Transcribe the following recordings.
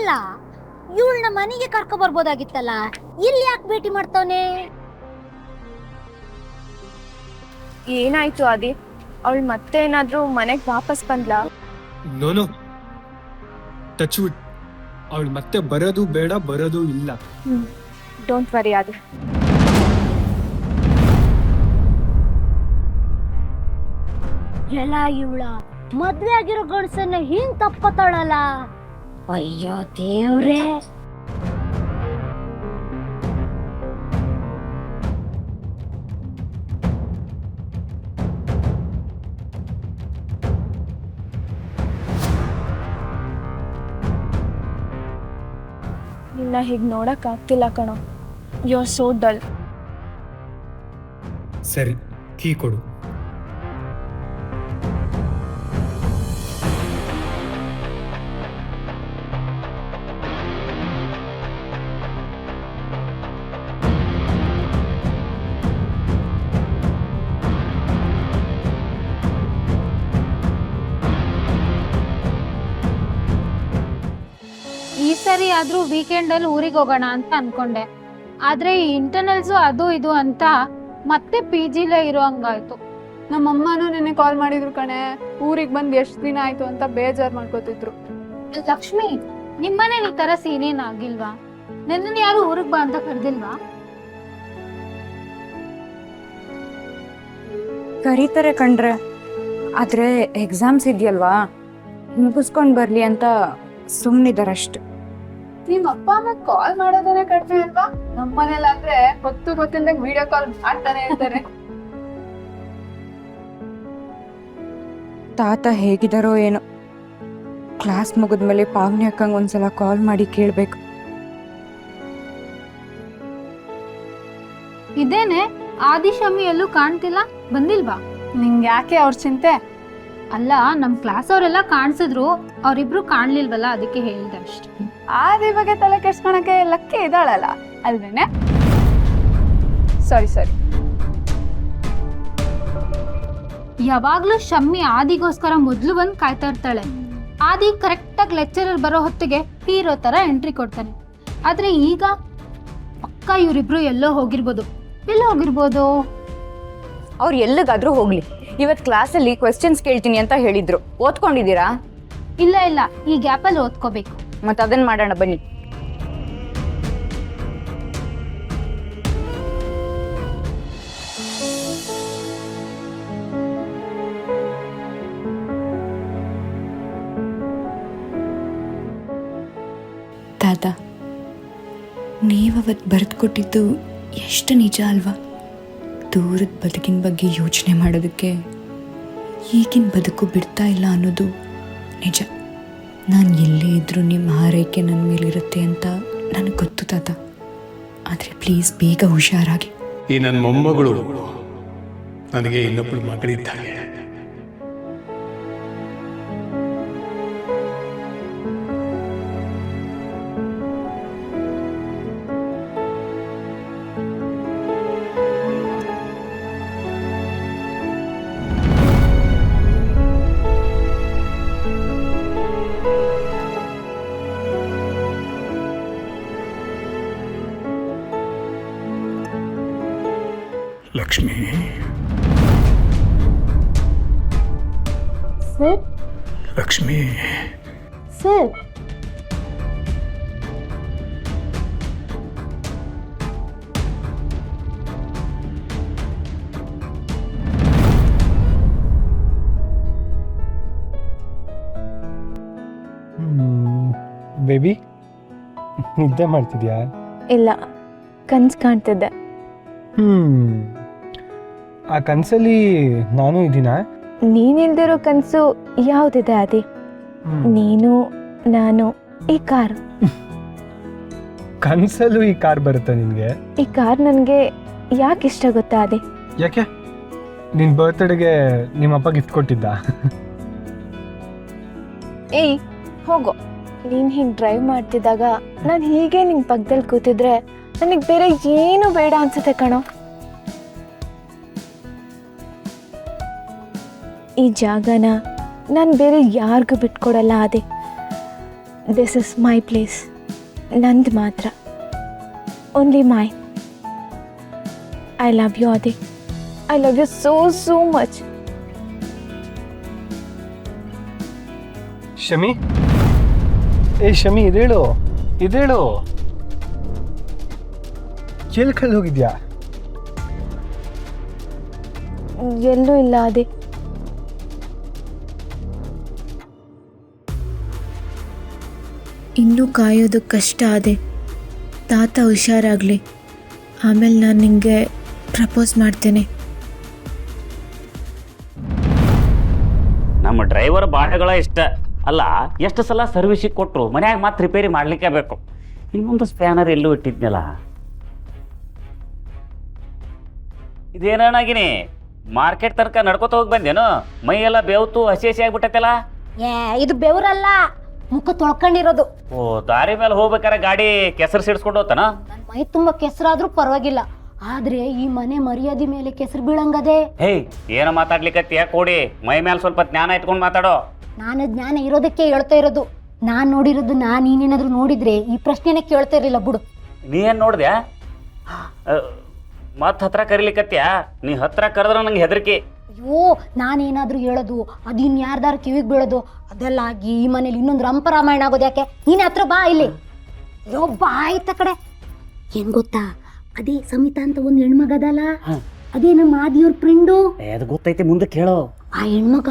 ಅಲ್ಲ, ಇವಳನ್ನ ಮನೆಗೆ ಕರ್ಕೊ ಬರ್ಬೋದಾಗಿತ್ತಲ್ಲ, ಇಲ್ಲಿ ಯಾಕೆ ಭೇಟಿ ಮಾಡ್ತಾವನೆ? ಏನಾಯ್ತು ಆದಿ? ಅವಳು ಮತ್ತೆ ಏನಾದ್ರೂ ಮನೆಗ್ ವಾಪಸ್ ಬಂದ್ಲಾ? ನೋನು ಟಚ್ ವುಡ್, ಅವಳು ಮತ್ತೆ ಬರೋದು ಬೇಡ, ಬರೋದು ಇಲ್ಲ. ಡೋಂಟ್ ವರಿ ಆದಿ. ಎಲ್ಲ ಇವಳ ಮದ್ವೆ ಆಗಿರೋ ಗಂಡಸನ್ನ ಹಿಂಗ್ ತಪ್ಪತಾಳಲ್ಲ. ಅಯ್ಯೋ ದೇವ್ರೇ. ನಿನ್ನ ಹೀಗ್ ನೋಡಕ್ ಆಗ್ತಿಲ್ಲ ಕಣೋ. You are so dull. ಸರಿ, ಕೀ ಕೊಡು. ಈ ಸರಿ ಆದ್ರೂ ವೀಕೆಂಡ್ ಅಲ್ಲಿ ಊರಿಗೆ ಹೋಗೋಣ ಅಂತ ಅನ್ಕೊಂಡೆ. ಆದ್ರೆ ಈ ಇಂಟರ್ನಲ್ಸು ಅದು ಇದು ಅಂತ ಮತ್ತೆ ಪಿ ಜಿಲೇ ಇರೋ ಹಂಗಾಯ್ತು. ನಮ್ಮಮ್ಮನೂ ನಿನ್ನೆ ಕಾಲ್ ಮಾಡಿದ್ರು ಕಣೆ, ಊರಿಗೆ ಬಂದ್ ಎಷ್ಟ್ ದಿನ ಆಯ್ತು ಅಂತ ಬೇಜಾರ್ ಮಾಡ್ಕೋತಿದ್ರು. ಲಕ್ಷ್ಮಿ, ನಿಮ್ಮನೇಲಿ ಈ ತರ ಸೀನೇನ್ ಆಗಿಲ್ವಾ? ನನ್ನ ಯಾರು ಊರಿಗೆ ಬಾ ಅಂತ ಕರ್ದಿಲ್ವಾ? ಕರೀತಾರೆ ಕಣ್ರೆ, ಆದ್ರೆ ಎಕ್ಸಾಮ್ಸ್ ಇದೆಯಲ್ವಾ, ಮುಗಿಸ್ಕೊಂಡ್ ಬರ್ಲಿ ಅಂತ ಸುಮ್ಮನಿದಾರಷ್ಟು. ನಿಮ್ ಅಪ್ಪ ಅಮ್ಮ ಕಾಲ್ ಮಾಡೋದನ್ನೇ ಕಡಿಮೆ ಅಲ್ವಾ? ನಮ್ಮನೇಲಾದ್ರೆ ಗೊತ್ತಿಲ್ದಂಗ್ ವಿಡಿಯೋ ಕಾಲ್ ಮಾಡ್ತಾನೆ ಇರ್ತಾರೆ. ತಾತ ಹೇಗಿದಾರೋ ಏನೋ, ಕ್ಲಾಸ್ ಮುಗಿದ್ಮೇಲೆ ಪಾವನಿ ಅಕ್ಕಂಗ್ ಒಂದ್ಸಲ ಕಾಲ್ ಮಾಡಿ ಕೇಳ್ಬೇಕು. ಇದೇನೆ ಆದಿಶಮಿ ಎಲ್ಲೂ ಕಾಣ್ತಿಲ್ಲ, ಬಂದಿಲ್ವಾ? ನಿಂಗೆ ಯಾಕೆ ಅವ್ರ ಚಿಂತೆ? ಅಲ್ಲ, ನಮ್ ಕ್ಲಾಸ್ ಅವರೆಲ್ಲ ಕಾಣಿಸಿದ್ರು, ಅವ್ರಿಬ್ರು ಕಾಣ್ಲಿಲ್ವಲ್ಲ, ಅದಕ್ಕೆ ಹೇಳ್ದೆ ಅಷ್ಟೆ. ಆದಿ ಬಗ್ಗೆ ತಲೆ ಕೆಡ್ಸ್ಕೊಳಕ್ಕೆ ಲಕ್ಕಿ ಇದ್ದಾಳಲ್ಲ ಅಲ್ವೇನೆ? ಸಾರಿ. ಯಾವಾಗ್ಲೂ ಶಮ್ಮಿ ಆದಿಗೋಸ್ಕರ ಮೊದ್ಲು ಬಂದು ಕಾಯ್ತಾ ಇರ್ತಾಳೆ. ಆದಿ ಕರೆಕ್ಟಾಗಿ ಲೆಕ್ಚರರ್ ಬರೋ ಹೊತ್ತಿಗೆ ಹೀರೋ ತರ ಎಂಟ್ರಿ ಕೊಡ್ತಾನೆ. ಆದ್ರೆ ಈಗ ಪಕ್ಕ ಇವರಿಬ್ರು ಎಲ್ಲೋ ಹೋಗಿರ್ಬೋದು. ಅವ್ರು ಎಲ್ಲಿಗಾದ್ರೂ ಹೋಗ್ಲಿ, ಇವತ್ ಕ್ಲಾಸಲ್ಲಿ ಕ್ವೆಶ್ಚನ್ಸ್ ಕೇಳ್ತೀನಿ ಅಂತ ಹೇಳಿದ್ರು. ಓದ್ಕೊಂಡಿದ್ದೀರಾ? ಇಲ್ಲ, ಈ ಗ್ಯಾಪಲ್ಲಿ ಓದ್ಕೋಬೇಕು. ಮತ್ತೆ ಅದನ್ನ ಮಾಡೋಣ ಬನ್ನಿ. ತಾತ, ನೀವವತ್ತು ಬರೆದು ಕೊಟ್ಟಿದ್ದು ಎಷ್ಟು ನಿಜ ಅಲ್ವಾ? ದೂರದ ಬದುಕಿನ ಬಗ್ಗೆ ಯೋಚನೆ ಮಾಡೋದಕ್ಕೆ ಈಗಿನ ಬದುಕು ಬಿಡ್ತಾ ಇಲ್ಲ ಅನ್ನೋದು ನಿಜ. ನಾನು ಎಲ್ಲೇ ಇದ್ರೂ ನಿಮ್ಮ ಹಾರೈಕೆ ನನ್ನ ಮೇಲಿರುತ್ತೆ ಅಂತ ನನಗೆ ಗೊತ್ತು ತಾತ. ಆದರೆ ಪ್ಲೀಸ್ ಬೇಗ ಹುಷಾರಾಗಿ. ಈ ನನ್ನ ಮೊಮ್ಮಗಳು ನನಗೆ ಇನ್ನೊಬ್ಬಳು ಮಗಳಿದ್ದಾಗೆ. Lakshmi, sir. Lakshmi, sir, baby, ನಿದ್ದೆ ಮಾಡ್ತಿದ್ಯಾ? ಇಲ್ಲ, ಕನ್ಸ್ ಕಾಣ್ತಿದ್ದೆ. ಆ ಕನ್ಸಲ್ಲಿ ನಾನು ಇದ್ದೀನ? ನೀನಿಲ್ದಿರೋ ಕನ್ಸು ಯಾವ್ದಿದೆ ಆದಿ? ನೀನು, ನಾನು, ಈ ಕಾರ್. ಕನ್ಸಲ್ಲೂ ಈ ಕಾರ್ ಬರುತ್ತೆ ನಿನ್ಗೆ? ಈ ಕಾರ್ ನನ್ಗೆ ಯಾಕೆ ಇಷ್ಟ ಗೊತ್ತಾ ಆದಿ? ಯಾಕೆ? ನಿನ್ ಬರ್ತ್ಡೇಗೆ ನಿಮ್ಮಪ್ಪ ಗಿಫ್ಟ್ ಕೊಟ್ಟಿದ್ದ? ಏಯ್ ಹೋಗೋ. ನೀನ್ ಹಿಂಗ್ ಡ್ರೈವ್ ಮಾಡ್ತಿದ್ದಾಗ ನಾನು ಹೀಗೆ ನಿನ್ ಪಕ್ಕದಲ್ಲಿ ಕೂತಿದ್ರೆ ನನಗೆ ಬೇರೆ ಏನು ಬೇಡ ಅನ್ಸುತ್ತೆ ಕಣೋ. ಈ ಜಾಗನ ನಾನು ಬೇರೆ ಯಾರಿಗೂ ಬಿಟ್ಕೊಡಲ್ಲ ಆದಿ. ದಿಸ್ ಇಸ್ ಮೈ ಪ್ಲೇಸ್, ನಂದು ಮಾತ್ರ, only my. I love you Adi, I love you so much. Shami, Shami ಇದೇಳು ಎಲ್ಲಿ ಕಲ್ ಹೋಗಿದ್ಯಾ? ಎಲ್ಲೂ ಇಲ್ಲ ಆದಿ. ಇನ್ನೂ ಕಾಯೋದು ಕಷ್ಟ ಆದೆ. ತಾತ ಹುಷಾರಾಗಲಿ, ಆಮೇಲೆ ನಾನು ನಿಂಗೆ ಪ್ರಪೋಸ್ ಮಾಡ್ತೇನೆ. ನಮ್ಮ ಡ್ರೈವರ್ ಬಾಟಗಳ ಇಷ್ಟ ಅಲ್ಲ, ಎಷ್ಟು ಸಲ ಸರ್ವಿಸಿಗೆ ಕೊಟ್ಟರು ಮನ್ಯಾಗ ಮತ್ತೆ ರಿಪೇರಿ ಮಾಡ್ಲಿಕ್ಕೆ ಬೇಕು. ಇನ್ನೊಂದು ಸ್ಪ್ಯಾನರ್ ಎಲ್ಲೂ ಇಟ್ಟಿದ್ನಲ್ಲ, ಇದೇನಾಗಿನಿ ಮಾರ್ಕೆಟ್ ತನಕ ನಡ್ಕೊತ ಹೋಗಿ ಬಂದೇನು? ಮೈ ಎಲ್ಲ ಬೇವತ್ತು ಹಸಿ ಆಗ್ಬಿಟ್ಟೈತಲ್ಲ. ಇದು ಬೆವರಲ್ಲ, ಮುಖ ತೊಳ್ಕೊಂಡಿರೋದು. ಓ, ದಾರಿ ಮೇಲೆ ಹೋಗ್ಬೇಕಾರೆ ಗಾಡಿ ಕೆಸರು ಸಿಡ್ಸ್ಕೊಂಡು ಹೋಗ್ತಾನ? ನನ್ ಮೈ ತುಂಬಾ ಕೆಸರಾದ್ರೂ ಪರವಾಗಿಲ್ಲ, ಆದ್ರೆ ಈ ಮನೆ ಮರ್ಯಾದೆ ಮೇಲೆ ಕೆಸರು ಬೀಳಂಗದೆ. ಹೇಯ್, ಏನೋ ಮಾತಾಡ್ಲಿಕ್ಕತ್ತಿ ಕೊಡಿ, ಮೈ ಮೇಲೆ ಸ್ವಲ್ಪ ಜ್ಞಾನ ಇಟ್ಕೊಂಡು ಮಾತಾಡೋ. ನಾನು ಜ್ಞಾನ ಇರೋದಕ್ಕೆ ಹೇಳ್ತಾ ಇರೋದು. ನಾನ್ ನೋಡಿರೋದನ್ನ ನೀನೇನಾದ್ರೂ ನೋಡಿದ್ರೆ ಈ ಪ್ರಶ್ನೆನೇ ಕೇಳ್ತಾ ಇರಲಿಲ್ಲ ಬಿಡು. ನೀ ಏನು ನೋಡ್ದ್ಯಾ? ಮತ್ತೆ ಹತ್ರ ಕರಿಲಿಕ್ಕತ್ತ್ಯಾ? ನೀ ಹತ್ರ ಕರೆದ್ರೆ ನಂಗೆ ಹೆದರಿಕೆ. ಅಯ್ಯೋ, ನಾನೇನಾದ್ರೂ ಹೇಳೋದು ಅದು ಇನ್ಯಾರ್ದಾರು ಕಿವಿಗೆ ಬೀಳೋದು ಅದೆಲ್ಲ ಆಗಿ ಈ ಮನೇಲಿ ಇನ್ನೊಂದು ರಂಪರಾಮಾಯಣ ಆಗೋದು ಯಾಕೆ? ನೀನ್ ಹತ್ರ ಬಾ ಇಲ್ಲಿ. ಅಯ್ಯೋ ಬಾ ಆಯ್ತ ಕಡೆ. ಏನ್ ಗೊತ್ತಾ, ಅದೇ ಸಮಿತಾ ಅಂತ ಒಂದು ಹೆಣ್ಮಗ ಅದಲ್ಲ, ಅದೇ ನಮ್ಮ ಆದಿಯವ್ರ ಫ್ರೆಂಡು. ಅದು ಗೊತ್ತೈತೆ, ಮುಂದೆ ಕೇಳೋ. ಆ ಹೆಣ್ಮಗ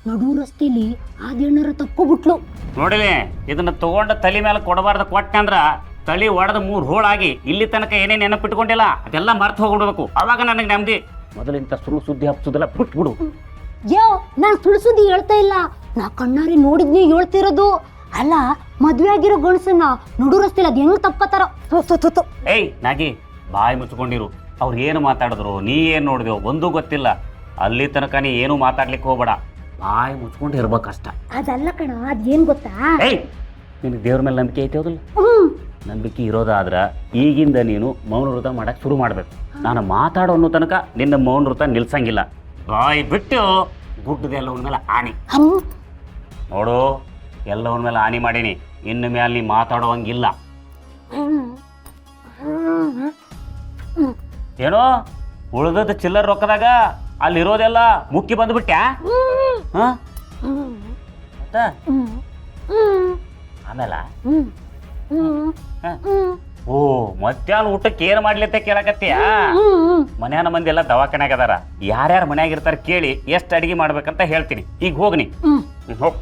ನಡು ರಸ್ತೆಲಿ ಆದಿಯಣ್ಣರ ತಕ್ಕೋಬಿಟ್ಲು. ನೋಡಿಲಿ, ಇದನ್ನ ತಗೊಂಡ ತಲೆ ಮೇಲೆ ಕೊಡಬಾರ್ದು. ಕೊಟ್ಟೆ ಅಂದ್ರ ತಲೆ ಒಡೆದ 3 ಹೋಳಾಗಿ ಇಲ್ಲಿ ತನಕ ಏನೇನು ನೆನಪಿಟ್ಕೊಂಡಿಲ್ಲ ಅದೆಲ್ಲ ಮರ್ತು ಹೋಗ್ಬಿಡ್ಬೇಕು. ಅವಾಗ ನನಗೆ ನೆಮ್ಮದಿ. ಮೊದಲಿಂತ ಸುಳ್ಳು ಸುದ್ದಿ ಹಬ್ಸೋದೆಲ್ಲ ಬಿಟ್ಬಿಡು. ಯೋ, ನಾನು ಸುಳ್ಳು ಸುದ್ದಿ ಹೇಳ್ತಾ ಇಲ್ಲ, ನಾ ಕಣ್ಣಾರೆ ನೋಡಿದ್ನಿ ಹೇಳ್ತಿರೋದು. ಅಲ್ಲ, ಮದ್ವೆ ಆಗಿರೋ ಗಂಡಸನ್ನ ನಡು ರಸ್ತೆಲಿ ಅದ್ ಹೆಂಗ್ ತಪ್ಪತ್ತಾರ? ಏಯ್ ನಾಗಿ, ಬಾಯಿ ಮುಚ್ಕೊಂಡಿರು. ಅವ್ರು ಏನು ಮಾತಾಡಿದ್ರು, ನೀ ಏನು ನೋಡಿದೆವು ಒಂದೂ ಗೊತ್ತಿಲ್ಲ. ಅಲ್ಲಿ ತನಕ ನೀ ಏನು ಮಾತಾಡ್ಲಿಕ್ಕೆ ಹೋಗ್ಬೇಡ, ಬಾಯಿ ಮುಚ್ಕೊಂಡು ಇರ್ಬೇಕಷ್ಟ. ಅದಲ್ಲ ಕಣ, ಅದೇನ್ ಗೊತ್ತಾ? ಏಯ್, ನಿನಗೆ ದೇವ್ರ ಮೇಲೆ ನಂಬಿಕೆ ಐತೆ ಹೌದಲ್ಲ? ನಂಬಿಕೆ ಇರೋದಾದ್ರೆ ಈಗಿಂದ ನೀನು ಮೌನ ವ್ರತ ಮಾಡಕ್ಕೆ ಶುರು ಮಾಡಬೇಕು. ನಾನು ಮಾತಾಡೋ ಅನ್ನೋ ತನಕ ನಿನ್ನ ಮೌನ ವ್ರತ ನಿಲ್ಸಂಗಿಲ್ಲ. ಬಾಯಿ ಬಿಟ್ಟು ಗುಡ್ಡದ ಎಲ್ಲವನ ಮೇಲೆ ಆಣಿ ನೋಡು. ಎಲ್ಲವನ ಮೇಲೆ ಆಣಿ ಮಾಡೀನಿ, ಇನ್ನು ಮೇಲೆ ನೀ ಮಾತಾಡೋವಂಗಿಲ್ಲ. ಏನೋ ಉಳ್ದದ ಚಿಲ್ಲರ್ ರೊಕ್ಕದಾಗ ಅಲ್ಲಿರೋದೆಲ್ಲ ಮುಕ್ಕಿ ಬಂದ್ಬಿಟ್ಟ್ಯಾ? ಆಮೇಲೆ ಓ, ಮಧ್ಯಾಹ್ನ ಊಟಕ್ಕೆ ಏನು ಮಾಡ್ಲಿತ್ತ ಕೇಳಕತ್ತೀಯ? ಮನ್ಯಾನ ಮಂದಿ ಎಲ್ಲ ದವಾಖಾನ್ಯಾಗ ಅದಾರ. ಯಾರ್ಯಾರು ಮನ್ಯಾಗ ಇರ್ತಾರ ಕೇಳಿ ಎಷ್ಟು ಅಡಿಗೆ ಮಾಡ್ಬೇಕಂತ ಹೇಳ್ತೀನಿ. ಈಗ ಹೋಗ್ನಿ, ಹೋಗ್.